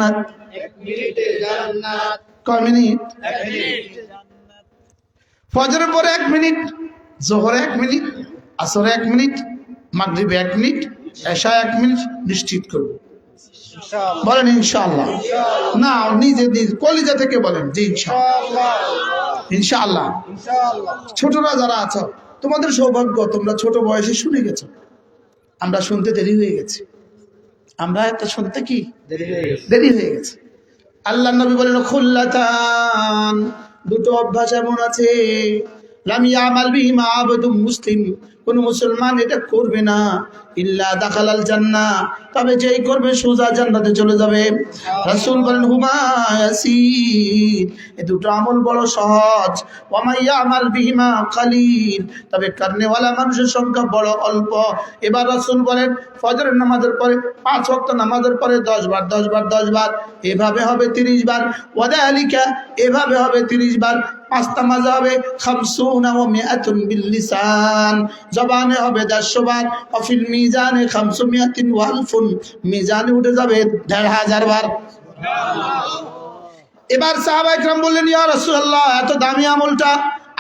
জান্নাত? 1 মিনিটে জান্নাত। কয় মিনিট? 1 মিনিট। ফজরের পরে 1 মিনিট, যোহরে 1 মিনিট, আসরে 1 মিনিট, মাগরিবে 1 মিনিট, এশা 1 মিনিট, নিশ্চিত করব। ইনশাআল্লাহ। বলেন ইনশাআল্লাহ। না, নিজে নিজ কলিজা থেকে বলেন যে ইনশাআল্লাহ। ইনশাআল্লাহ। ইনশাআল্লাহ। ছোটরা যারা আছো, তোমাদের সৌভাগ্য, তোমরা ছোট বয়সে শুনে গেছো। আমরা শুনতে দেরি হয়ে গেছে। আমরা একটা শুনতে কি দেরি হয়ে গেছে। আল্লাহ নবী বলেন খুল্লাতান, দুটো অভ্যাস এমন আছে, লাম ইয়ামাল বিহিমা আবদুম মুসলিম, কোন মুসলমান এটা করবে না, ইল্লা দাখালাল জান্নাহ, তবে যেই করবে সোজা জান্নাতে চলে যাবে। রাসূল বলেন হুমা ইয়াসির, এই দুটো আমল বড় সহজ। ওয়া মা ইয়ামাল বিহিমা কালিল, তবে করনেওয়ালা মানুষের সংখ্যা বড় অল্প। এবার রাসূল বলেন ফজরের নামাজের পরে 5 ওয়াক্ত নামাজের পরে 10 বার 10 বার 10 বার, এভাবে হবে 30 বার। ওয়াদালিকা, এভাবে হবে 30 বার। 5 নামাজ হবে 50 ওয়া 100 বিল লিসান, জবানে হবে 150 বার। অফিল মিজানে 500 ওয়া আলফুন, মিজানে উঠে যাবে 1500 বার। এবার সাহাবা ইকরাম বললেন ইয়া রাসূলুল্লাহ, এত দামি আমলটা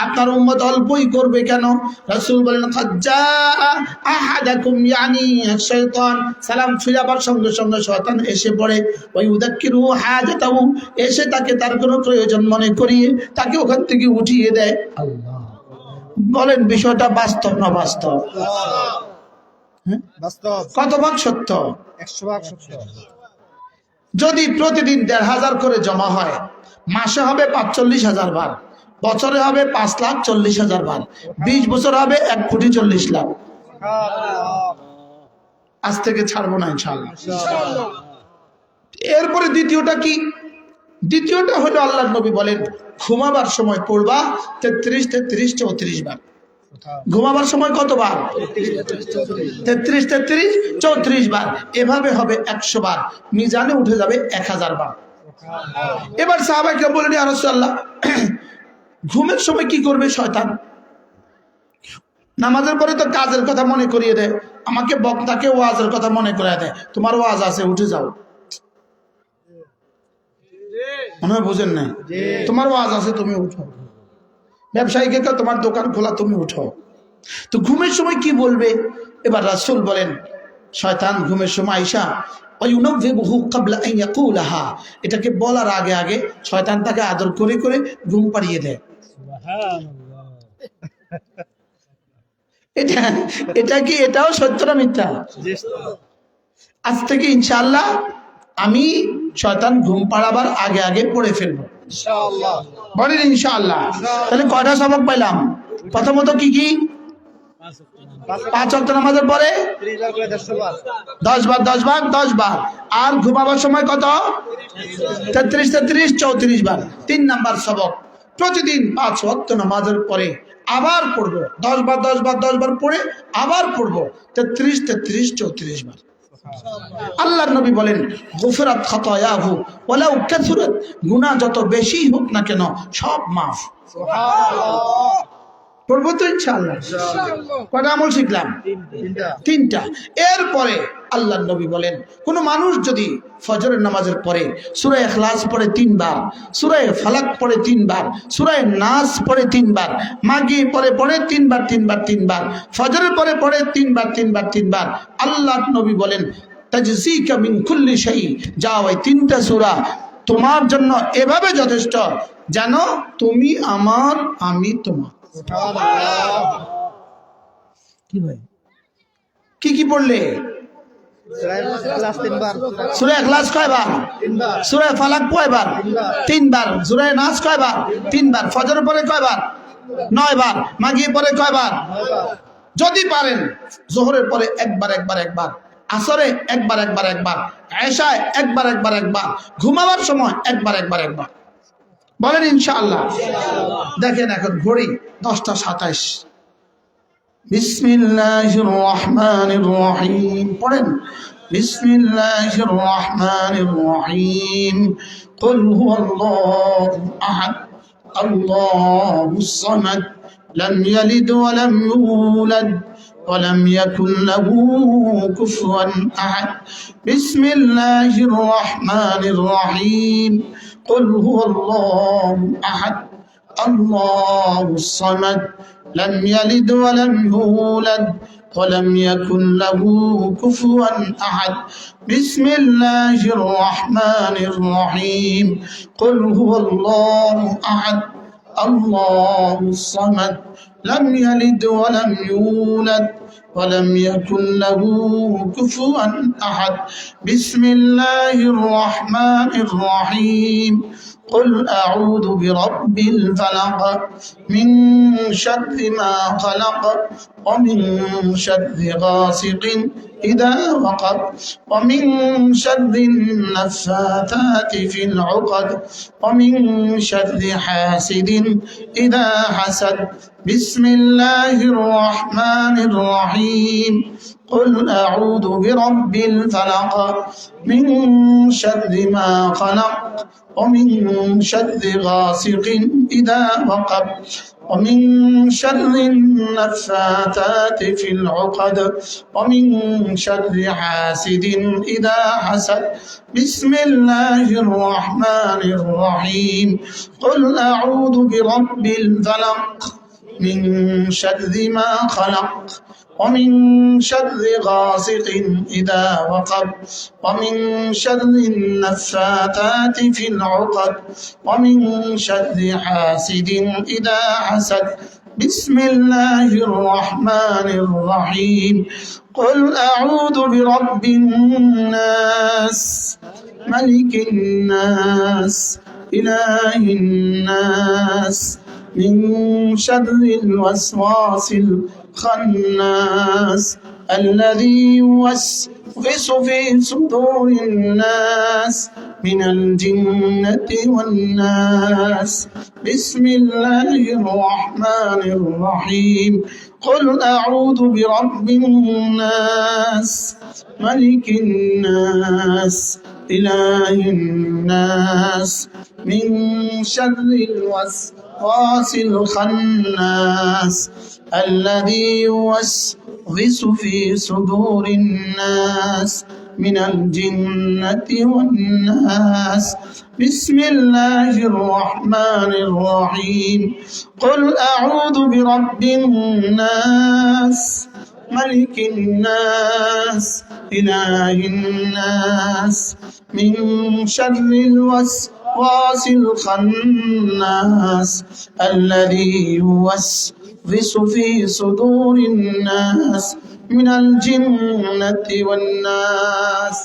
আপনার উম্মত অল্পই করবে কেন? রাসূল বলেন কাজ্জা আহাদাকুম ইয়ানি শাইতান, সালাম ফিরাবার সঙ্গে সঙ্গে শয়তান এসে পড়ে। ওই উযাক্কিরু হাজাতাহু, এসে তাকে তার কোনো প্রয়োজন মনে করিয়ে তাকে ওখান থেকে উঠিয়ে দেয়। আল্লাহ, বলেন বিষয়টা বাস্তব না বাস্তব? বাস্তব। কত ভাগ সত্য? 100 ভাগ সত্য। যদি প্রতিদিন 1500 করে জমা হয়, মাসে হবে 45,000 বার, বছরে হবে 5,40,000 বার, 20 বছর হবে 1,40,00,000। আজ থেকে ছাড়বো না ইনশাআল্লাহ। এরপরে দ্বিতীয়টা কি? দ্বিতীয়টা হলো আল্লাহর নবী বলেন ঘুমাবার সময় পড়বা 33 33 34 বার। ঘুমাবার সময় কতবার? 33 33 34 বার, এভাবে হবে 100 বার, মিজানে উঠে যাবে 1000 বার। এবার সাহাবাকে বলেন ইয়া রাসূলুল্লাহ, ঘুমের সময় কি করবে শয়তান? নামাজের পরে তো কাজের কথা মনে করিয়ে দেয়, আমাকে বক্তাকে ওয়াজের কথা মনে করিয়ে দেয়, তোমার ওয়াজ আছে উঠে যাও। মনে হয় বুঝেন না, তোমার ওয়াজ আছে তুমি উঠো, ব্যবসায়ীকে তোমার দোকান খোলা তুমি উঠো। তো ঘুমের সময় কি বলবে? এবার রাসূল বলেন শয়তান ঘুমের সময় আইসা ওয়ায়ুনাব্বিহু ক্বাবলা আন ইয়াকুলাহা, এটাকে বলার আগে আগে শয়তান তাকে আদর করে করে ঘুম পাড়িয়ে দেয়। সুবহানাল্লাহ। এটা কি এটাও সত্য না মিথ্যা? আজ থেকে ইনশাআল্লাহ আমি শয়তান ঘুম পাড়াবার আগে আগে পড়ে ফেলবো ইনশাআল্লাহ। বলেন ইনশাআল্লাহ। তাহলে কয়টা সবক পাইলাম? প্রথমত কি কি? 5 ওয়াক্ত নামাজের পরে 10 বার 10 বার 10 বার, আর ঘুমাবার সময় কত? 33 33 34 বার। 3 নাম্বার সবক, প্রতিদিন 5 ওয়াক্ত নামাজের পরে আবার পড়বো 10 বার 10 বার 10 বার পড়ে আবার পড়বো 33 33 34 বার। আল্লাহর নবী বলেন গুফরাত খাতায়াহু ওয়ালাউ কাসুরাত, গুনাহ যত বেশি হোক না কেন সব মাফ। সুবহানাল্লাহ। পড়বো তো ইনশাআল্লাহ। কয়টা আমল শিখলাম? 3টা। এরপরে আল্লাহর নবী বলেন কোন মানুষ যদি ফজরের নামাজের পরে সূরা ইখলাস পড়ে 3 বার, সূরা ফালাক পড়ে 3 বার, সূরা নাস পড়ে 3 বার, মাগরিব পড়ে 3 বার 3 বার 3 বার, ফজরের পরে 3 বার 3 বার 3 বার, আল্লাহর নবী বলেন তাজসিকা মিন কুল্লি শাই, যাও এই 3টা সূরা তোমার জন্য এভাবে যথেষ্ট যেন তুমি আমার আমি তোমার। কি ভাই কি কি পড়লে? সূরা ইখলাস কয়বার? 3 বার। সূরা ফালাক কয়বার? 3 বার। সূরা নাস কয়বার? 3 বার। ফজরের পরে কয়বার? 9 বার। মাগরিব পরে কয়বার? 9 বার। যদি পারেন যোহরের পরে একবার একবার একবার, আসরে একবার একবার একবার, এশায় একবার একবার একবার, ঘুমাবার সময় একবার একবার একবার। বলেন ইনশাআল্লাহ। দেখেন এখন ঘড়ি 10টা 27। বিসমিল্লাহির রহমানির রহিম পড়েন। বিসমিল্লাহির রহমানির রহিম। কুল হুয়াল্লাহু আহাদ আল্লাহুস সামাদ লাম ইয়ালিদ ওয়া লাম ইউলাদ ولم يكن له كفوا أحد بسم الله الرحمن الرحيم قل هو الله أحد الله الصمد لم يلد ولم يولد ولم يكن له كفوا أحد بسم الله الرحمن الرحيم قل هو الله أحد الله الصمد لم يلد ولم يولد ولم يكن له كفوا أحد بسم الله الرحمن الرحيم قل أعوذ برب الفلق من شر ما خلق ومن شر غاسق إذا وقب ومن شر النفاثات في العقد ومن شر حاسد إذا حسد بسم الله الرحمن الرحيم قل أعوذ برب الفلق من شر ما خلق ومن شر غاسق إذا وقب ومن شر النفاثات في العقد ومن شر حاسد إذا حسد بسم الله الرحمن الرحيم قل أعوذ برب الفلق من شر ما خلق ومن شر غاسق إذا وقب ومن شر النفاثات في العقد ومن شر حاسد إذا حسد بسم الله الرحمن الرحيم قل أعوذ برب الناس ملك الناس إله الناس من شر الوسواس الخناس الذي يوسوس في صدور الناس من الجنة والناس بسم الله الرحمن الرحيم قل أعوذ برب الناس ملك الناس إله الناس من شر الوسواس الخناس الذي يوسوس في صدور الناس من الجنة والناس بسم الله الرحمن الرحيم قل أعوذ برب الناس ملك الناس إله الناس من شر الوسواس الخناس الذي يوسوس في صدور الناس من الجنة والناس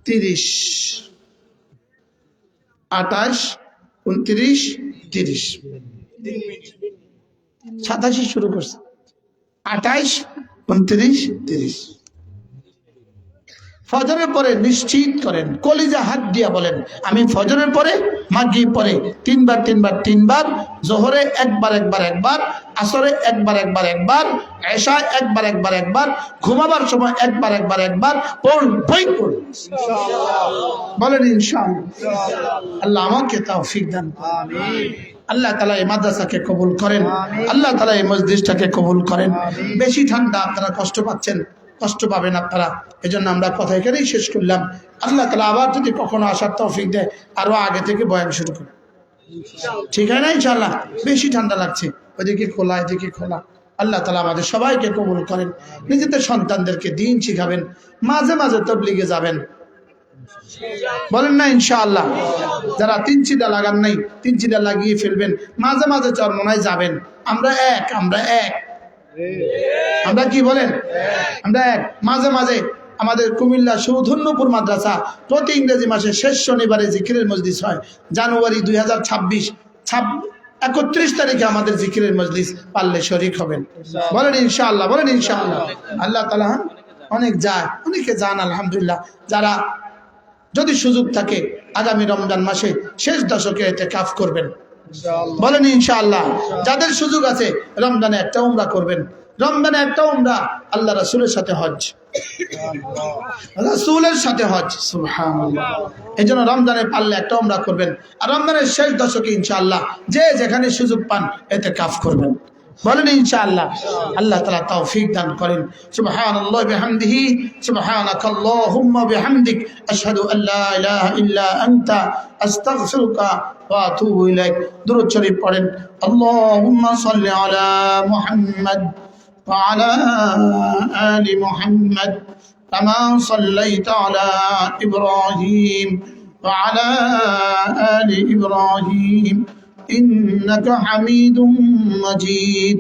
30 28 29 30 87 শুরু করছে 28 29 30 ফজরের পরে নিশ্চিত করেন কলিজা হাত দিয়া বলেন আমি ফজরের পরে মাগরিব পরে তিনবার জোহরে একবার আসরে একবার এশা একবার ঘুমাবার সময় একবার পড়বই পড়ব বলেন ইনশাআল্লাহ আল্লাহ আমাকে তৌফিক দান আমিন আল্লাহ তাআলা এই মাদ্রাসাকে কবুল করেন আল্লাহ তাআলা এই মসজিদটাকে কবুল করেন বেশি ঠান্ডা আপনারা কষ্ট পাচ্ছেন কষ্ট পাবেন আপনারা এজন্য আমরা কথা এখানেই শেষ করলাম আল্লাহ তাআলা আবার যদি কখনো আসার তৌফিক দেয় আরো আগে থেকে বয়ান শুরু করব ঠিক আছে না ইনশাআল্লাহ বেশি ঠান্ডা লাগছে ওইদিকে খোলা এদিকে খোলা আল্লাহ তাআলা আমাদের সবাইকে কবুল করেন নিজেদের সন্তানদেরকে দ্বীন শিখাবেন মাঝে মাঝে তাবলীগে যাবেন বলেন না ইনশাআল্লাহ যারা 3 চিটা লাগান নাই 3 চিটা লাগিয়ে ফেলবেন মাঝে মাঝে চরমনায় যাবেন আমরা এক আমরা কি বলেন আমরা এক মাঝে মাঝে আমাদের কুমিল্লা সৌধন্যপুর মাদ্রাসা প্রতি ইংরেজি মাসের শেষ শনিবারে জিকিরের মজলিস হয় জানুয়ারি 2026 31 তারিখে আমাদের জিকিরের মজলিস পারলে শরীক হবেন বলেন ইনশাআল্লাহ আল্লাহ তাআলা অনেকে যান আলহামদুলিল্লাহ যারা যদি সুযোগ থাকে আগামী রমজান মাসে শেষ দশকে ইতিকাফ করবেন বলেন ইনশাআল্লাহ যাদের সুযোগ আছে রমজানে একটা উমরা করবেন রমজানে একটা উমরা আল্লাহ রাসূলের সাথে হজ সুবহানাল্লাহ এইজন্য রমজানে পারলে একটা উমরা করবেন আর রমজানের শেষ দশকে ইনশাআল্লাহ যে যেখানে সুযোগ পান ইতিকাফ করবেন বলেন ইনশাআল্লাহ। আল্লাহ তাআলা তৌফিক দান করেন। সুবহানাল্লাহি বিহামদিহি সুবহানাকাল্লাহুম্মা বিহামদিক আশহাদু আল্লা ইলাহা ইল্লা আনতা আস্তাগফিরুকা ওয়া আতুবু ইলাইক। দুরূদ শরীফ পড়েন। আল্লাহুম্মা সাল্লি আলা মুহাম্মাদ ওয়া আলা আলি মুহাম্মাদ কামা সাল্লাইতা আলা ইব্রাহিম ওয়া আলা আলি ইব্রাহিম إنك حميد مجيد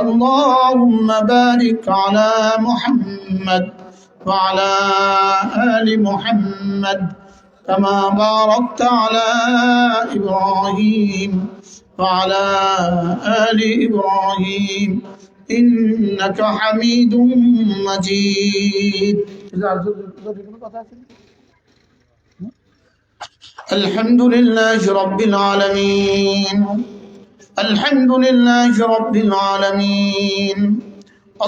اللهم بارك على محمد وعلى آل محمد كما باركت على إبراهيم وعلى آل إبراهيم إنك حميد مجيد الحمد لله رب العالمين الحمد لله رب العالمين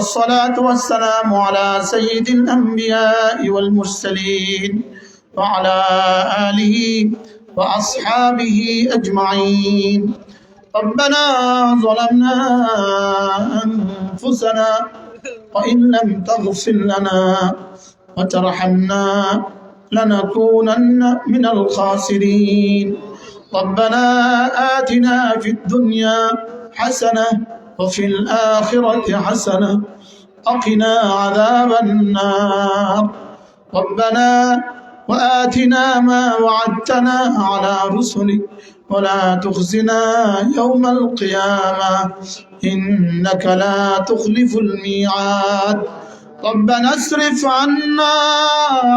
الصلاة والسلام على سيد الأنبياء والمرسلين وعلى آله وأصحابه أجمعين ربنا ظلمنا أنفسنا وإن لم تغفر لنا وترحمنا لنكونن من الخاسرين ربنا آتنا في الدنيا حسنة وفي الآخرة حسنة وقنا عذاب النار ربنا وآتنا ما وعدتنا على رسلك ولا تخزنا يوم القيامة إنك لا تخلف الميعاد ربنا اصرف عنا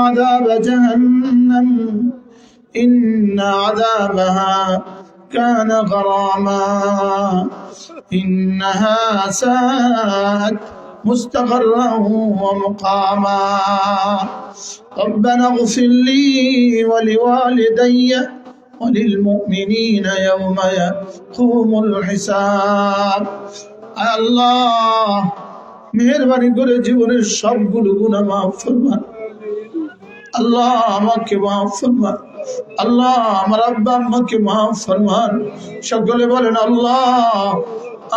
عذاب جهنم إن عذابها كان غراما إنها ساءت مستقرا ومقاما ربنا اغفر لي ولوالدي وللمؤمنين يوم يقوم الحساب الله মেহেরবানি করে জীবনের সবগুলো গুনাহ মাফ ফরমান আল্লাহ, আমাকে মাফ ফরমান আল্লাহ, আমার আব্বা আম্মাকে মাফ ফরমান। সকলে বলেন আল্লাহ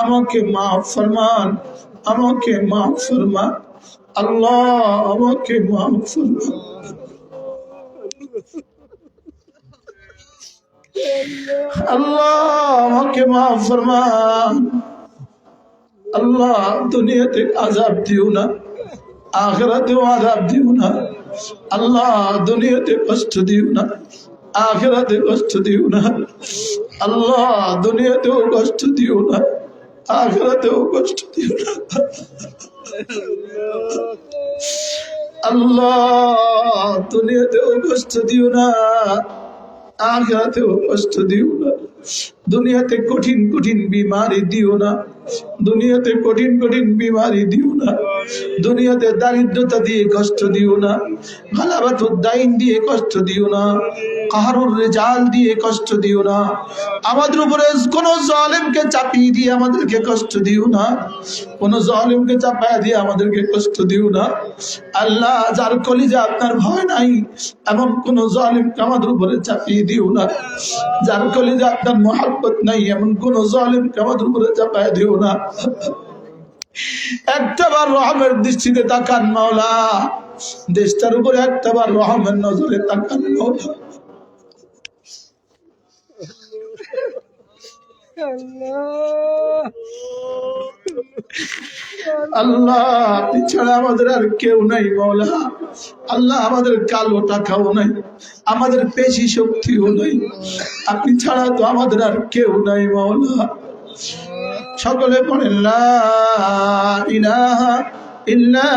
আমাকে মাফ ফরমান, আমাকে মাফ ফরমান আল্লাহ, আমাকে মাফ ফরমান। আল্লাহ আমাকে মাফ ফরমান আল্লাহ, দুনিয়াতে আযাব দিও না, আখিরাতেও আযাব দিও না আল্লাহ, দুনিয়াতে কষ্ট দিও না, আখিরাতে কষ্ট দিও না আল্লাহ, দুনিয়াতেও কষ্ট দিও না, আখিরাতেও কষ্ট দিও না আল্লাহ, দুনিয়াতেও কষ্ট দিও না, আখিরাতেও কষ্ট দিও না। দুনিয়াতে কঠিন কঠিন বিমারি দিও না, দুনিয়াতে কঠিন কঠিন বিমারি দিও না, দুনিয়াতে দারিদ্রতা দিয়ে কষ্ট দিও না, গালাবাতুদ দাইন দিয়ে কষ্ট দিও না, কাহরুর রিজাল দিয়ে কষ্ট দিও না, আমাদের উপরে কোন জালেমকে চাপিয়ে দিয়ে আমাদেরকে কষ্ট দিও না, কোন জালেমকে চাপায় দিয়ে আমাদেরকে কষ্ট দিও না আল্লাহ। যার কলিজা আপনার ভয় নাই এমন কোন জালেমকে আমাদের উপরে চাপিয়ে দিও না, যার কলিজা আপনার মহব্বত নাই এমন কোন জালেমকে আমাদের উপরে চাপায় দিও না। একটাবার রহমের দৃষ্টিতে তাকান মাওলা, দেশটার উপরে একটাবার রহমের নজরে তাকান মাওলা। আল্লাহ আপনি ছাড়া আমাদের আর কেউ নাই মাওলা। আল্লাহ আমাদের কালো টাকাও নাই, আমাদের পেশি শক্তিও নাই, আপনি ছাড়া তো আমাদের আর কেউ নাই মাওলা। সকলে পড়েন লা ইলাহা ইল্লা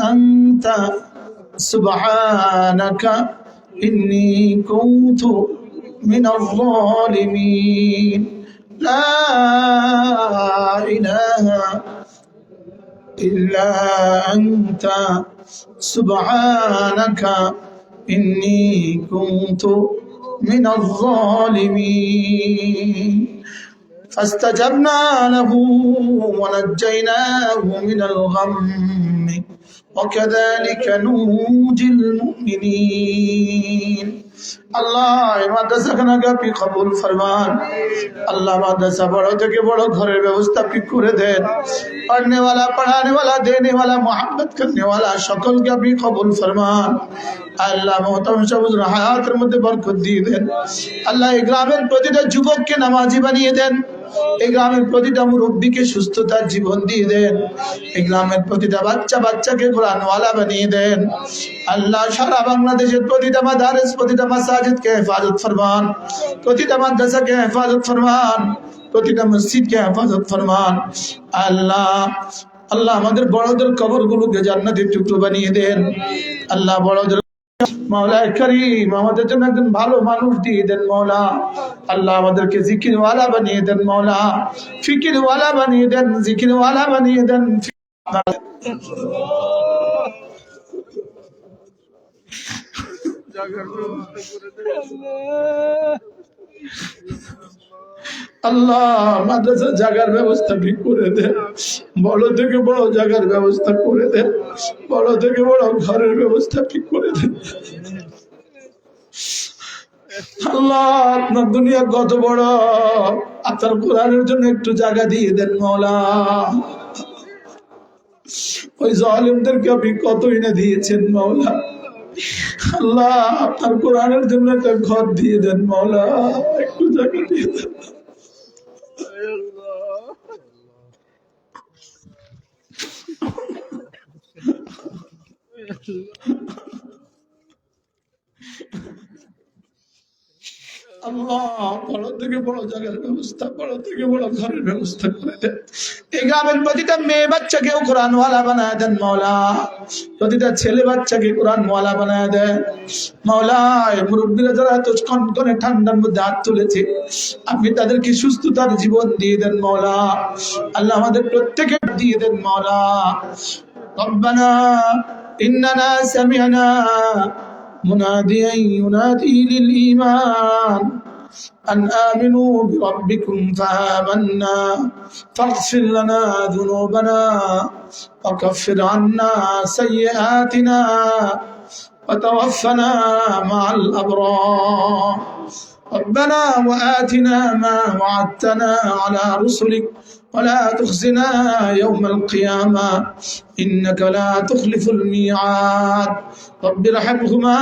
আনতা সুবহানাকা ইন্নী কুনতু মিনাল যালিমিন। লা ইলাহা ইল্লা আনতা সুবহানাকা ইন্নী কুনতু মিনাল যালিমিন। فاستجبنا له ونجيناه من الغم وكذلك ننجي المؤمنين আল্লাহ এই মাদ্রাসাখানাকে আপনি কবুল ফরমান। আল্লাহ মাদ্রাসা বড় থেকে বড় ঘরের ব্যবস্থা আপনি করে দেন। পড়নে वाला पढ़ाने वाला देने वाला मोहब्बत करने वाला সকলকে আপনি কবুল ফরমান। আল্লাহ মোহতারাম সবুজুর হায়াতের মধ্যে বরকত দিয়ে দেন। আল্লাহ এই গ্রামের প্রতিটা যুবককে নামাজি বানিয়ে দেন। এই গ্রামের প্রতিটা মুরব্বীকে সুস্থতার জীবন দিয়ে দেন। এই গ্রামের প্রতিটা বাচ্চাকে কোরআনওয়ালা বানিয়ে দেন। আল্লাহ সারা বাংলাদেশের প্রতিটা মাদারিস প্রতিটা মাসাজিদকে হেফাজত ফরমান, প্রতিটা মাদ্রাসাকে হেফাজত ফরমান, প্রতিটা মসজিদকে হেফাজত ফরমান। আল্লাহ আমাদের বড়দের কবরগুলোকে জান্নাতের টুকরো বানিয়ে দেন। আল্লাহ বড়দের মাওলা করিম আমাদের জন্য একজন ভালো মানুষ দিয়ে দেন মাওলা। আল্লাহ আমাদেরকে জিকিরওয়ালা বানিয়ে দেন মাওলা, ফিকিরওয়ালা বানিয়ে দেন, জিকিরওয়ালা বানিয়ে দেন। আল্লাহ মাদ্রাসা জায়গার ব্যবস্থা ঠিক করে দেন। বড় থেকে বড় জায়গার ব্যবস্থা করে দেন। বড় থেকে বড় ঘরের ব্যবস্থা ঠিক করে দেন। আল্লাহ আপনার দুনিয়া কত বড়, আপনার কোরআনের জন্য একটু জায়গা দিয়ে দেন মাওলা। ওই জালিমদেরকে আপনি কতই না দিয়েছেন মাওলা। আল্লাহ আপনার কোরআনের জন্য একটা ঘর দিয়ে দেন মাওলা, একটু জায়গা দিয়ে দেন। আল্লাহ বড় থেকে বড় জায়গার ব্যবস্থা, বড় থেকে বড় ঘরের ব্যবস্থা করে দেন। এই গ্রামের প্রতিটা মেয়ে বাচ্চাকেও কোরআনওয়ালা বানায় দেন মাওলা। প্রতিটা ছেলে বাচ্চাকে কোরআনওয়ালা বানায় দেন মাওলা। এই মুরব্বীরা যারা এত কনকনে ঠান্ডার মধ্যে হাত তুলেছে, আপনি তাদেরকে সুস্থতার জীবন দিয়ে দেন মাওলা। আল্লাহ আমাদের প্রত্যেকে দিয়ে দেন মাওলা। রব্বানা ইন্নানা সামি'না مناديا ينادي للإيمان أن آمنوا بربكم فآمنا فاغفر لنا ذنوبنا وكفر عنا سيئاتنا وتوفنا مع الأبرار ربنا وآتنا ما وعدتنا على رسلك ولا تخزنا يوم القيامة إنك لا تخلف الميعاد رب ارحمهما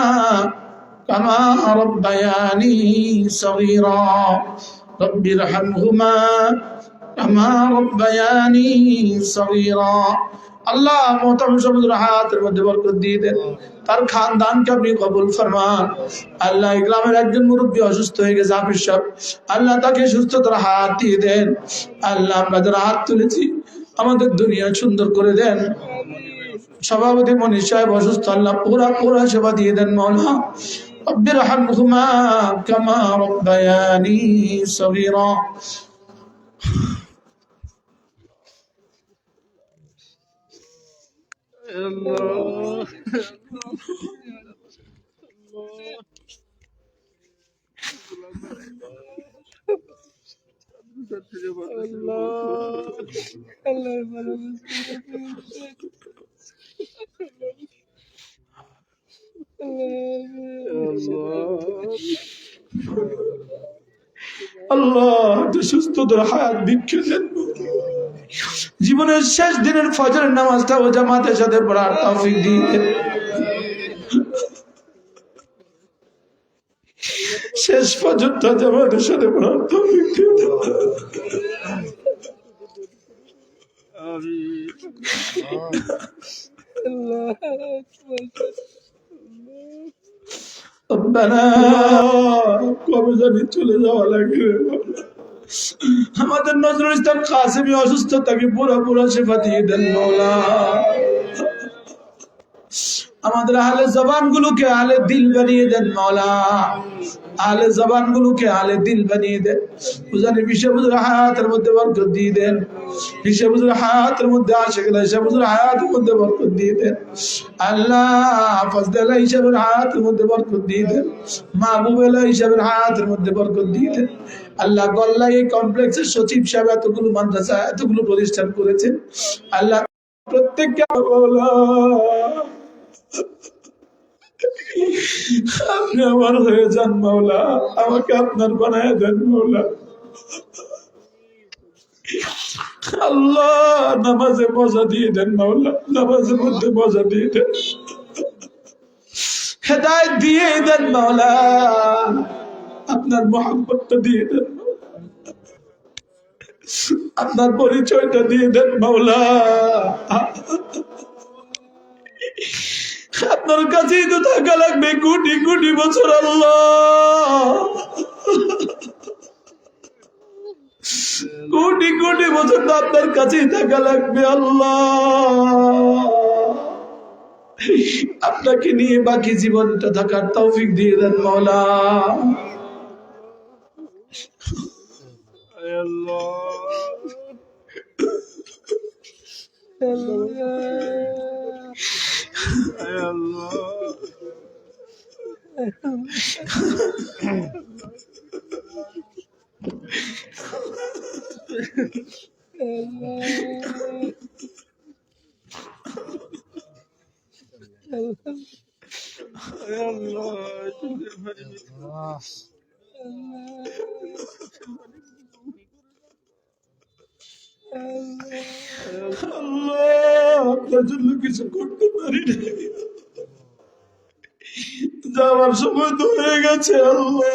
كما ربياني صغيرا رب ارحمهما كما ربياني صغيرا আল্লাহ মোহতারাম সবুজুর হায়াতের মধ্যে বরকত দিয়ে দেন। তার খানদানকে আপনি কবুল ফরমান। আল্লাহ এই গ্রামের একজন মুরব্বী অসুস্থ হয়ে গেছে হাফিজ সাহেব, আল্লাহ তাকে সুস্থতার হাত দিয়ে দেন। আল্লাহ আমরা যারা হাত তুলেছি আমাদের দুনিয়া সুন্দর করে দেন। সভাপতি মনীষ সাহেব অসুস্থ, আল্লাহ পুরা সেবা দিয়ে দেন মাওলা। রব্বির হামহুমা কামা রব্বায়ানি সগীরা। আল্লাহ সুস্থতার হায়াত ভিক্ষা দেন। জীবনের শেষ দিনের ফজরের নামাজটা ও জামাতের সাথে পড়ার তৌফিক দিয়ে দেন। শেষ ফজরটা জামাতের সাথে পড়ার তৌফিক দিয়ে দেন। কবে জানি চলে যাওয়া লাগে। আমাদের নজরুল ইসলাম কাসেমি অসুস্থ, তাকে পুরো সেবা দিয়ে দেন মাওলা। আমাদের আহলে জবান গুলোকে আহলে দিল বানিয়ে দেন মাওলা। আহলে জবান গুলোকে আহলে দিল বানিয়ে দেন। বুঝানি বিশ্ববুজুর হায়াতের মধ্যে বরকত দিয়ে দেন। বিশ্ববুজুর হায়াতের মধ্যে আশিকরা বিশ্ববুজুর হায়াতের মধ্যে বরকত দিয়ে দেন। আল্লাহ ফজলা হিসাবের হায়াতের মধ্যে বরকত দিয়ে দেন। মাহবুবেলা হিসাবের হায়াতের মধ্যে বরকত দিয়ে দেন। আল্লাহ গল্লা এই কমপ্লেক্সের সচিব সাহেব এতগুলো মাদ্রাসা এতগুলো প্রতিষ্ঠান করেছেন। আল্লাহ প্রত্যেককে আপনি আমার হয়ে যান মাওলা, আমাকে আপনার বানায় দেন মাওলা। আল্লাহ নামাজে মজা দিয়ে দেন মাওলা, নামাজের মধ্যে মজা দিয়ে দেন, হেদায়েত দিয়ে দেন মাওলা, আপনার মহব্বতটা দিয়ে দেন, আপনার পরিচয়টা দিয়ে দেন মাওলা। আপনার কাছেই তো থাকা লাগবে কোটি কোটি বছর আল্লাহ, কোটি কোটি বছর তো আপনার কাছেই থাকা লাগবে আল্লাহ। আপনাকে নিয়ে বাকি জীবনটা থাকার তৌফিক দিয়ে দেন মাওলা। আল্লাহ আপনার জন্য কিছু করতে পারি না, যাওয়ার সময় তো হয়ে গেছে আল্লাহ।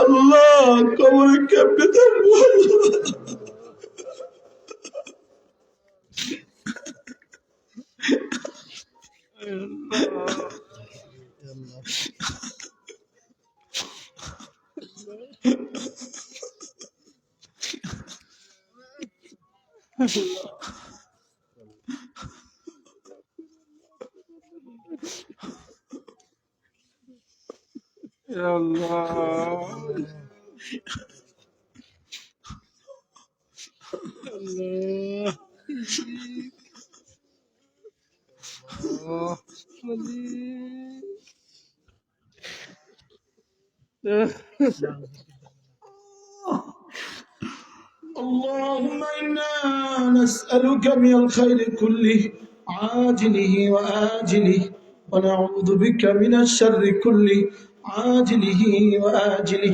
আল্লাহ কবরে কেমনে থাকবো اللهم إنا نسألك من الخير كله عاجله وآجله ونعوذ بك من الشر كله عاجله وآجله.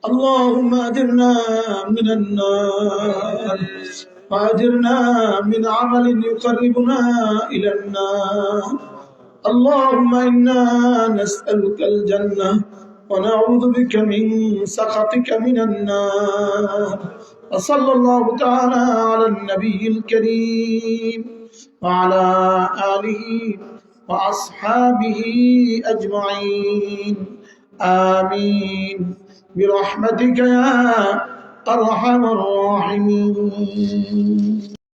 اللهم أجرنا من النار وأجرنا من عمل يقربنا إلى النار. اللهم إنا نسألك الجنة ونعوذ بك من سخطك من النار. وصلى الله تعالى على النبي الكريم وعلى آله وأصحابه أجمعين آمين برحمتك يا أرحم الراحمين.